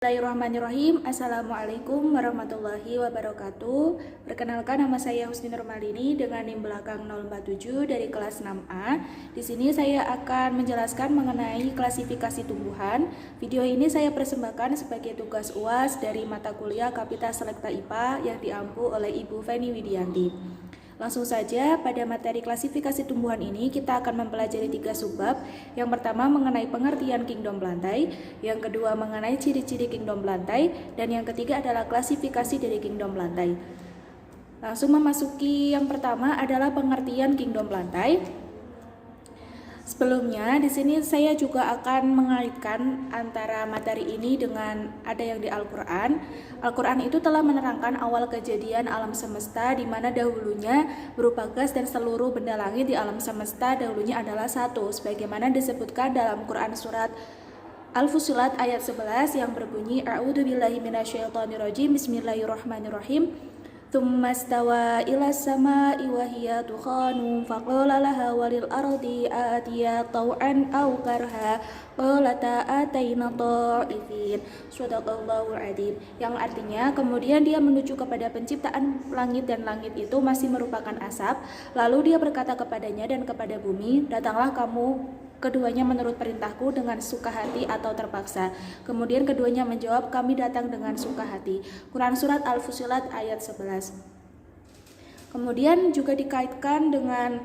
Bismillahirrahmanirrahim. Assalamualaikum warahmatullahi wabarakatuh. Perkenalkan, nama saya Husni Nurmalini dengan NIM belakang 047 dari kelas 6A. Di sini saya akan menjelaskan mengenai klasifikasi tumbuhan. Video ini saya persembahkan sebagai tugas UAS dari mata kuliah Kapita Selekta IPA yang diampu oleh Ibu Feni Widianti. Langsung saja, pada materi klasifikasi tumbuhan ini kita akan mempelajari 3 subbab. Yang pertama mengenai pengertian kingdom plantae, yang kedua mengenai ciri-ciri kingdom plantae, dan yang ketiga adalah klasifikasi dari kingdom plantae. Langsung memasuki yang pertama adalah pengertian kingdom plantae. Sebelumnya, di sini saya juga akan mengaitkan antara materi ini dengan ada yang di Al-Quran. Al-Quran itu telah menerangkan awal kejadian alam semesta, di mana dahulunya berupa gas dan seluruh benda langit di alam semesta dahulunya adalah satu, sebagaimana disebutkan dalam Quran surat Al-Fussilat ayat 11 yang berbunyi A'udzubillahi minasyaitonirrajim, Bismillahirrahmanirrahim. Tsumma stawa ila samaa'i wa hiya dukhanun faqala laha walil ardi atiya taw'an aw karha qalata ataina ta'ifin. Shadaqallahul adzim. Yang artinya kemudian dia menuju kepada penciptaan langit, dan langit itu masih merupakan asap. Lalu dia berkata kepadanya dan kepada bumi, datanglah kamu keduanya menurut perintahku dengan suka hati atau terpaksa. Kemudian keduanya menjawab, kami datang dengan suka hati. Quran surat Al-Fussilat ayat 11. Kemudian juga dikaitkan dengan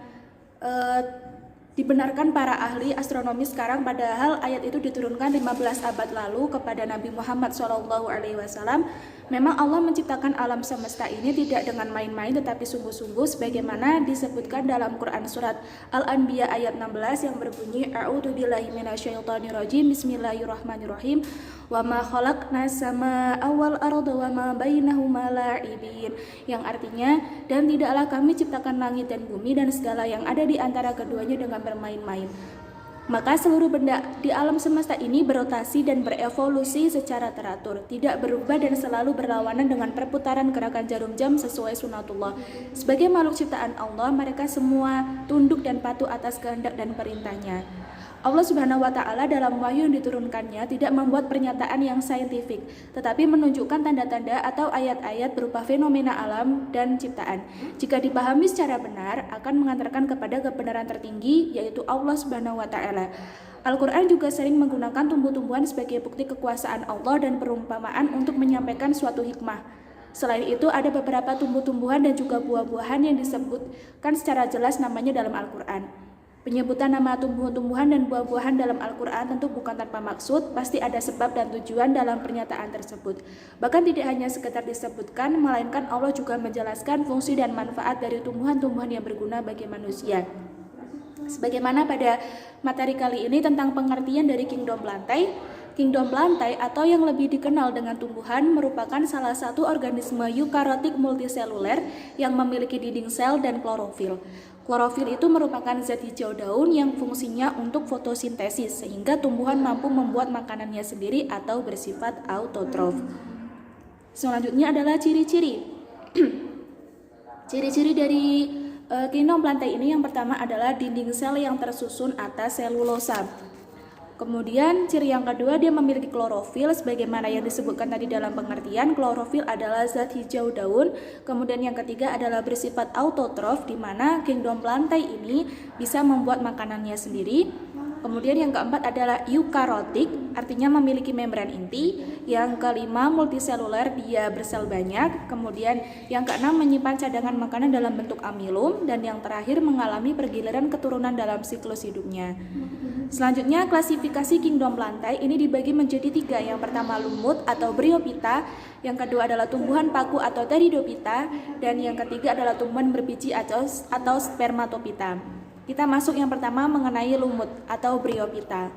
dibenarkan para ahli astronomi sekarang, padahal ayat itu diturunkan 15 abad lalu kepada Nabi Muhammad SAW. Memang Allah menciptakan alam semesta ini tidak dengan main-main tetapi sungguh-sungguh, sebagaimana disebutkan dalam Quran surat Al-Anbiya ayat 16 yang berbunyi A'udzubillahi minasyaitonirrajim, Bismillahirrahmanirrahim. Wa ma khalaqnas samaa'a wal arda wa ma bainahuma la'ibin. Yang artinya, dan tidaklah kami ciptakan langit dan bumi dan segala yang ada di antara keduanya dengan bermain-main. Maka seluruh benda di alam semesta ini berotasi dan berevolusi secara teratur, tidak berubah dan selalu berlawanan dengan perputaran gerakan jarum jam sesuai sunatullah. Sebagai makhluk ciptaan Allah, mereka semua tunduk dan patuh atas kehendak dan perintahnya. Allah Subhanahu wa Ta'ala dalam wahyu yang diturunkannya tidak membuat pernyataan yang saintifik, tetapi menunjukkan tanda-tanda atau ayat-ayat berupa fenomena alam dan ciptaan. Jika dipahami secara benar, akan mengantarkan kepada kebenaran tertinggi, yaitu Allah Subhanahu wa Ta'ala. Al-Quran juga sering menggunakan tumbuh-tumbuhan sebagai bukti kekuasaan Allah dan perumpamaan untuk menyampaikan suatu hikmah. Selain itu, ada beberapa tumbuh-tumbuhan dan juga buah-buahan yang disebutkan secara jelas namanya dalam Al-Quran. Penyebutan nama tumbuh-tumbuhan dan buah-buahan dalam Al-Quran tentu bukan tanpa maksud, pasti ada sebab dan tujuan dalam pernyataan tersebut. Bahkan tidak hanya sekedar disebutkan, melainkan Allah juga menjelaskan fungsi dan manfaat dari tumbuhan-tumbuhan yang berguna bagi manusia. Sebagaimana pada materi kali ini tentang pengertian dari kingdom plantae. Kingdom plantae atau yang lebih dikenal dengan tumbuhan merupakan salah satu organisme eukaryotik multiseluler yang memiliki dinding sel dan klorofil. Klorofil itu merupakan zat hijau daun yang fungsinya untuk fotosintesis, sehingga tumbuhan mampu membuat makanannya sendiri atau bersifat autotrof. Selanjutnya adalah ciri-ciri. Ciri-ciri dari kingdom plantae ini yang pertama adalah dinding sel yang tersusun atas selulosa. Kemudian ciri yang kedua, dia memiliki klorofil sebagaimana yang disebutkan tadi dalam pengertian. Klorofil adalah zat hijau daun. Kemudian yang ketiga adalah bersifat autotrof, di mana kingdom plantae ini bisa membuat makanannya sendiri. Kemudian yang keempat adalah eukaryotik, artinya memiliki membran inti. Yang kelima multiseluler, dia bersel banyak. Kemudian yang keenam menyimpan cadangan makanan dalam bentuk amilum. Dan yang terakhir mengalami pergiliran keturunan dalam siklus hidupnya. Selanjutnya, klasifikasi kingdom plantae ini dibagi menjadi 3. Yang pertama lumut atau bryophyta, yang kedua adalah tumbuhan paku atau pteridophyta, dan yang ketiga adalah tumbuhan berbiji atau spermatophyta. Kita masuk yang pertama mengenai lumut atau bryophyta.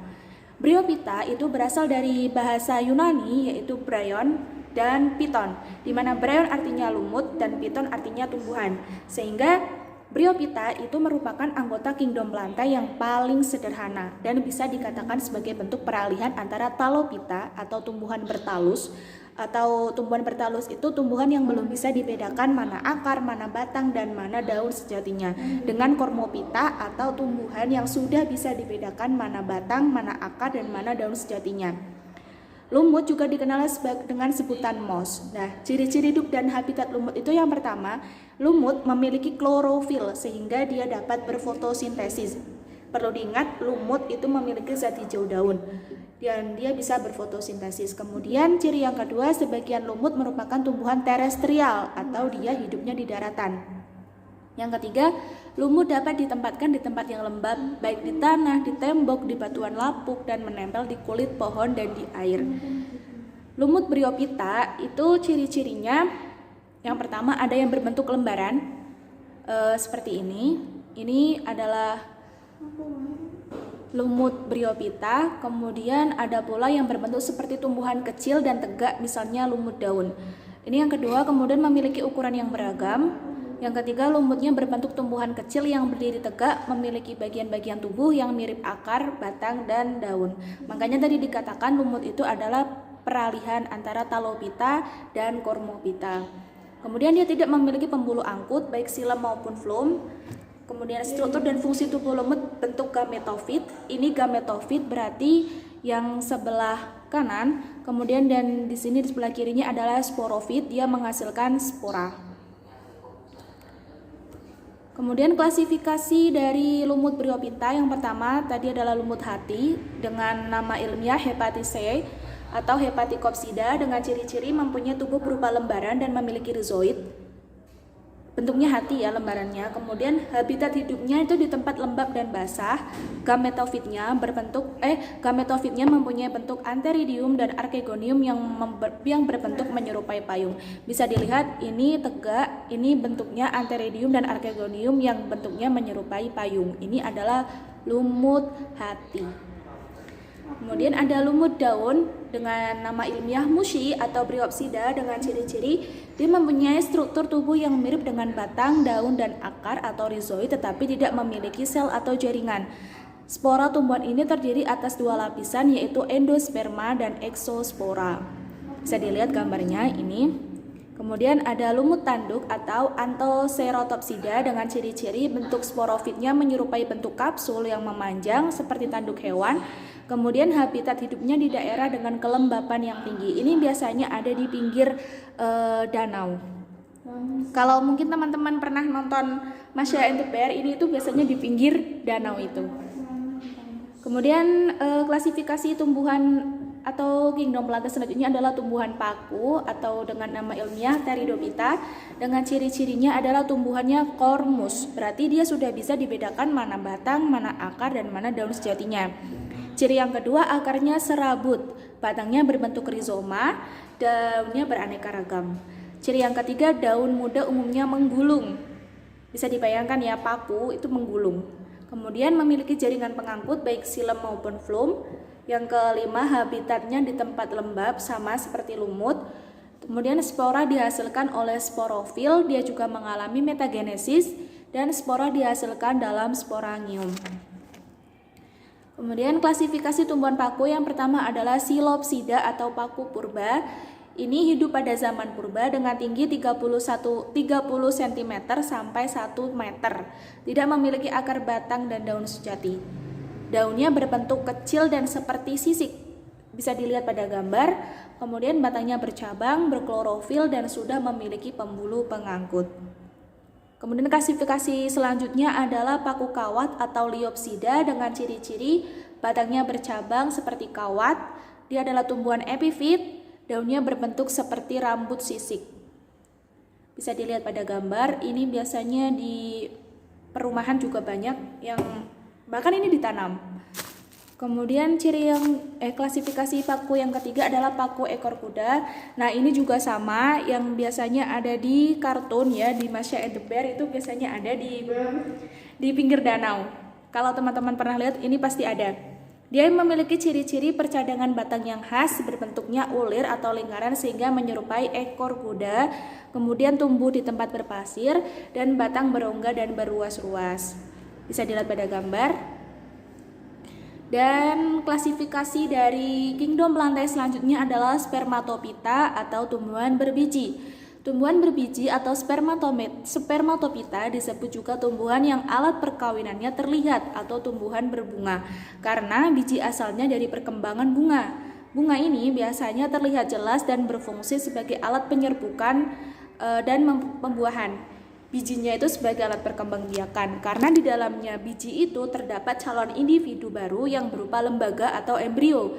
Bryophyta itu berasal dari bahasa Yunani, yaitu bryon dan piton, di mana bryon artinya lumut dan piton artinya tumbuhan, sehingga bryophyta itu merupakan anggota kingdom plantae yang paling sederhana dan bisa dikatakan sebagai bentuk peralihan antara talophyta atau tumbuhan bertalus. Atau tumbuhan bertalus itu tumbuhan yang belum bisa dibedakan mana akar, mana batang, dan mana daun sejatinya, dengan kormophyta atau tumbuhan yang sudah bisa dibedakan mana batang, mana akar, dan mana daun sejatinya. Lumut juga dikenal dengan sebutan moss. Nah, ciri-ciri hidup dan habitat lumut itu yang pertama, lumut memiliki klorofil sehingga dia dapat berfotosintesis. Perlu diingat, lumut itu memiliki zat hijau daun dan dia bisa berfotosintesis. Kemudian ciri yang kedua, sebagian lumut merupakan tumbuhan terestrial atau dia hidupnya di daratan. Yang ketiga, lumut dapat ditempatkan di tempat yang lembab, baik di tanah, di tembok, di batuan lapuk, dan menempel di kulit pohon dan di air. Lumut Bryophyta itu ciri-cirinya, yang pertama ada yang berbentuk lembaran, seperti ini. Ini adalah lumut Bryophyta. Kemudian ada pula yang berbentuk seperti tumbuhan kecil dan tegak, misalnya lumut daun. Ini yang kedua, kemudian memiliki ukuran yang beragam. Yang ketiga, lumutnya berbentuk tumbuhan kecil yang berdiri tegak, memiliki bagian-bagian tubuh yang mirip akar, batang, dan daun. Makanya tadi dikatakan lumut itu adalah peralihan antara Talophyta dan Cormophyta. Kemudian dia tidak memiliki pembuluh angkut, baik xilem maupun floem. Kemudian struktur dan fungsi tubuh lumut bentuk gametofit. Ini gametofit berarti yang sebelah kanan. Kemudian dan di sini di sebelah kirinya adalah sporofit, dia menghasilkan spora. Kemudian klasifikasi dari lumut Bryophyta yang pertama tadi adalah lumut hati dengan nama ilmiah Hepaticae atau Hepaticopsida dengan ciri-ciri mempunyai tubuh berupa lembaran dan memiliki rizoid. Bentuknya hati ya lembarannya. Kemudian habitat hidupnya itu di tempat lembab dan basah. Gametofitnya mempunyai bentuk antheridium dan archegonium yang berbentuk menyerupai payung. Bisa dilihat ini tegak, ini bentuknya antheridium dan archegonium yang bentuknya menyerupai payung. Ini adalah lumut hati. Kemudian ada lumut daun dengan nama ilmiah Mushi atau Bryopsida dengan ciri-ciri dia mempunyai struktur tubuh yang mirip dengan batang, daun, dan akar atau rizoid tetapi tidak memiliki sel atau jaringan. Spora tumbuhan ini terdiri atas dua lapisan yaitu endosperma dan exospora. Bisa dilihat gambarnya ini. Kemudian ada lumut tanduk atau Anthocerotopsida dengan ciri-ciri bentuk sporofitnya menyerupai bentuk kapsul yang memanjang seperti tanduk hewan. Kemudian habitat hidupnya di daerah dengan kelembapan yang tinggi. Ini biasanya ada di pinggir danau. Kalau mungkin teman-teman pernah nonton Masha and the Bear, ini itu biasanya di pinggir danau itu. Kemudian klasifikasi tumbuhan atau kingdom planta selanjutnya adalah tumbuhan paku atau dengan nama ilmiah Pteridophyta dengan ciri-cirinya adalah tumbuhannya kormus. Berarti dia sudah bisa dibedakan mana batang, mana akar, dan mana daun sejatinya. Ciri yang kedua, akarnya serabut, batangnya berbentuk rizoma, daunnya beraneka ragam. Ciri yang ketiga, daun muda umumnya menggulung. Bisa dibayangkan ya, paku itu menggulung. Kemudian memiliki jaringan pengangkut baik xilem maupun floem. Yang kelima, habitatnya di tempat lembab sama seperti lumut. Kemudian spora dihasilkan oleh sporofil, dia juga mengalami metagenesis dan spora dihasilkan dalam sporangium. Kemudian klasifikasi tumbuhan paku yang pertama adalah Psilopsida atau paku purba. Ini hidup pada zaman purba dengan tinggi 30 cm sampai 1 meter. Tidak memiliki akar batang dan daun sejati. Daunnya berbentuk kecil dan seperti sisik. Bisa dilihat pada gambar. Kemudian batangnya bercabang, berklorofil dan sudah memiliki pembuluh pengangkut. Kemudian klasifikasi selanjutnya adalah paku kawat atau Liopsida dengan ciri-ciri batangnya bercabang seperti kawat. Dia adalah tumbuhan epifit, daunnya berbentuk seperti rambut sisik. Bisa dilihat pada gambar, ini biasanya di perumahan juga banyak yang bahkan ini ditanam. Kemudian ciri yang klasifikasi paku yang ketiga adalah paku ekor kuda. Nah, ini juga sama yang biasanya ada di kartun ya, di Masha and the Bear itu biasanya ada di pinggir danau. Kalau teman-teman pernah lihat ini pasti ada. Dia memiliki ciri-ciri percadangan batang yang khas, berbentuknya ulir atau lingkaran sehingga menyerupai ekor kuda. Kemudian tumbuh di tempat berpasir dan batang berongga dan beruas-ruas. Bisa dilihat pada gambar. Dan klasifikasi dari kingdom plantae selanjutnya adalah Spermatophyta atau tumbuhan berbiji. Tumbuhan berbiji atau Spermatophyta disebut juga tumbuhan yang alat perkawinannya terlihat atau tumbuhan berbunga karena biji asalnya dari perkembangan bunga. Bunga ini biasanya terlihat jelas dan berfungsi sebagai alat penyerbukan dan pembuahan. Bijinya itu sebagai alat perkembangbiakan, karena di dalamnya biji itu terdapat calon individu baru yang berupa lembaga atau embrio.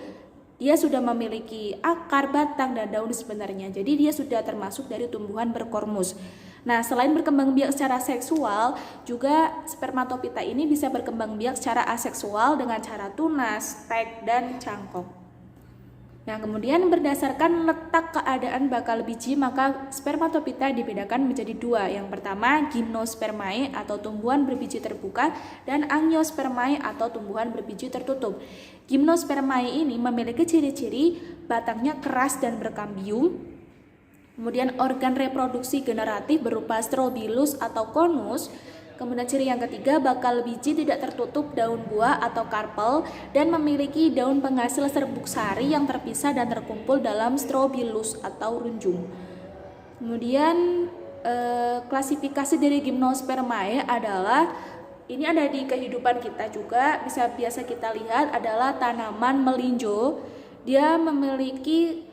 Dia sudah memiliki akar, batang, dan daun sebenarnya. Jadi dia sudah termasuk dari tumbuhan berkormus. Nah, selain berkembang biak secara seksual, juga spermatopita ini bisa berkembang biak secara aseksual dengan cara tunas, tek, dan cangkok. Nah, kemudian berdasarkan letak keadaan bakal biji, maka spermatopita dibedakan menjadi dua. Yang pertama, gymnospermae atau tumbuhan berbiji terbuka, dan angiospermae atau tumbuhan berbiji tertutup. Gymnospermae ini memiliki ciri-ciri batangnya keras dan berkambium. Kemudian organ reproduksi generatif berupa strobilus atau konus. Kemudian ciri yang ketiga, bakal biji tidak tertutup daun buah atau karpel dan memiliki daun penghasil serbuk sari yang terpisah dan terkumpul dalam strobilus atau runjung. Kemudian klasifikasi dari gymnospermae adalah, ini ada di kehidupan kita juga, biasa kita lihat adalah tanaman melinjo. Dia memiliki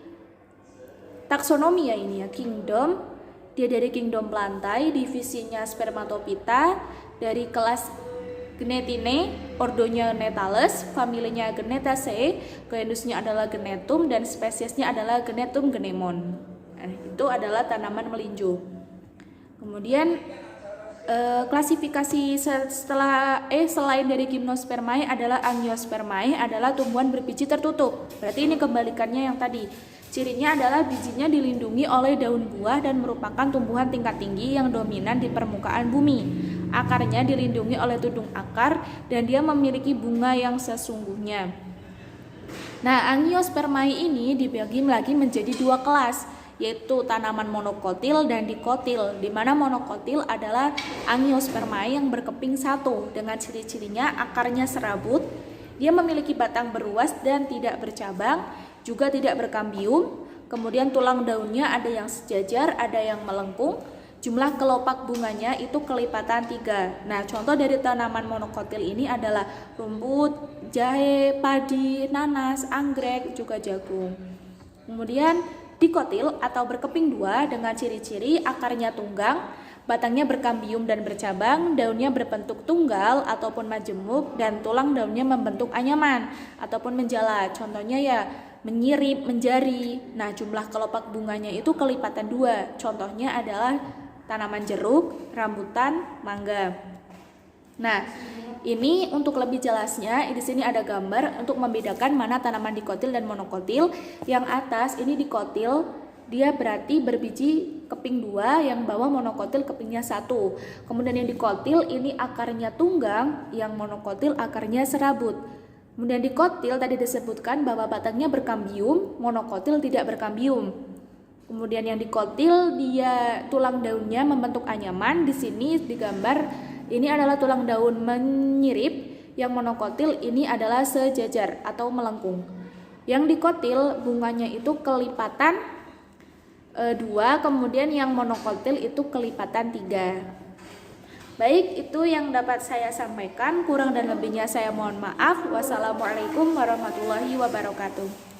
taksonomi ya ini ya, kingdom. Dia dari kingdom plantae, divisinya spermatopita, dari kelas Gnetine, ordonya Gnetales, familinya Gnetaceae, genusnya adalah Gnetum, dan spesiesnya adalah Gnetum gnemon. Itu adalah tanaman melinjo. Kemudian klasifikasi selain dari gymnospermae adalah angiospermae, adalah tumbuhan berbiji tertutup. Berarti ini kebalikannya yang tadi. Cirinya adalah bijinya dilindungi oleh daun buah dan merupakan tumbuhan tingkat tinggi yang dominan di permukaan bumi. Akarnya dilindungi oleh tudung akar dan dia memiliki bunga yang sesungguhnya. Nah, angiospermae ini dibagi lagi menjadi dua kelas, yaitu tanaman monokotil dan dikotil, di mana monokotil adalah angiospermae yang berkeping satu dengan ciri-cirinya akarnya serabut, dia memiliki batang beruas dan tidak bercabang, juga tidak berkambium. Kemudian tulang daunnya ada yang sejajar, ada yang melengkung. Jumlah kelopak bunganya itu kelipatan 3. Nah, contoh dari tanaman monokotil ini adalah rumput, jahe, padi, nanas, anggrek, juga jagung. Kemudian dikotil atau berkeping 2 dengan ciri-ciri akarnya tunggang, batangnya berkambium dan bercabang, daunnya berbentuk tunggal ataupun majemuk, dan tulang daunnya membentuk anyaman ataupun menjala. Contohnya ya menyirip, menjari. Nah, jumlah kelopak bunganya itu kelipatan 2. Contohnya adalah tanaman jeruk, rambutan, mangga. Nah, ini untuk lebih jelasnya, di sini ada gambar untuk membedakan mana tanaman dikotil dan monokotil. Yang atas ini dikotil, dia berarti berbiji keping 2, yang bawah monokotil kepingnya 1. Kemudian yang dikotil ini akarnya tunggang, yang monokotil akarnya serabut. Kemudian dikotil tadi disebutkan bahwa batangnya berkambium, monokotil tidak berkambium. Kemudian yang dikotil dia tulang daunnya membentuk anyaman. Di sini digambar ini adalah tulang daun menyirip, yang monokotil ini adalah sejajar atau melengkung. Yang dikotil bunganya itu kelipatan 2, kemudian yang monokotil itu kelipatan 3. Baik, itu yang dapat saya sampaikan. Kurang dan lebihnya saya mohon maaf. Wassalamualaikum warahmatullahi wabarakatuh.